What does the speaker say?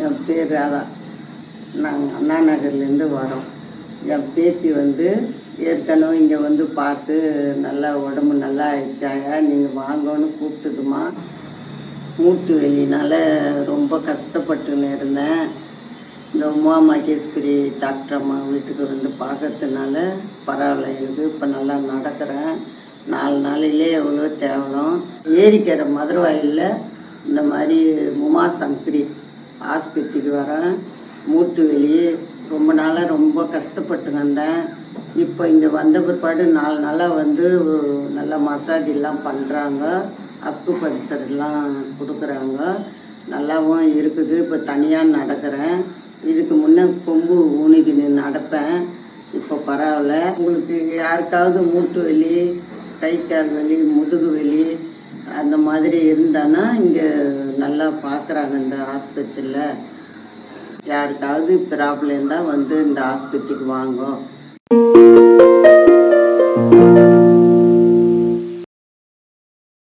என் பேர் ராதா. நாங்கள் அண்ணா நகர்லேருந்து வரோம். என் பேத்தி ஏற்கனவே இங்கே பார்த்து நல்லா உடம்பு நல்லா ஆயிடுச்சாங்க, நீங்கள் வாங்கன்னு கூப்பிட்டுதுமா. மூட்டு வலினால ரொம்ப கஷ்டப்பட்டுன்னு இருந்தேன். இந்த உமா மகேஸ்வரி டாக்டர் அம்மா வீட்டுக்கு பார்க்கறதுனால பரவாயில்ல இருக்குது. இப்போ நல்லா நடக்கிறேன். 4 நாளிலே எவ்வளோ தேவலாம். ஏரிக்கரை மதுரவாயிலில் இந்த மாதிரி உமா சங்கரி ஆஸ்பத்திரிக்கு வரேன். மூட்டு வலி ரொம்ப நாளாக ரொம்ப கஷ்டப்பட்டு வந்தேன். இப்போ இங்கே வந்த பிற்பாடு 4 நாளாக நல்லா மசாஜ் எல்லாம் பண்ணுறாங்க, அக்கு பஞ்சர்லாம் கொடுக்குறாங்க, நல்லாவும் இருக்குது. இப்போ தனியாக நடக்கிறேன். இதுக்கு முன்னே கொம்பு ஊனிக்கின்னு நடப்பேன். இப்போ பரவாயில்ல. உங்களுக்கு யாருக்காவது மூட்டு வலி, கை கால் வலி, முதுகு வலி அந்த மாதிரி இருந்தானா இங்கே நல்லா பார்க்குறாங்க. இந்த ஆஸ்பத்திரியில் யாருக்காவது ப்ராப்ளம் இருந்தால் இந்த ஆஸ்பத்திரிக்கு வாங்க.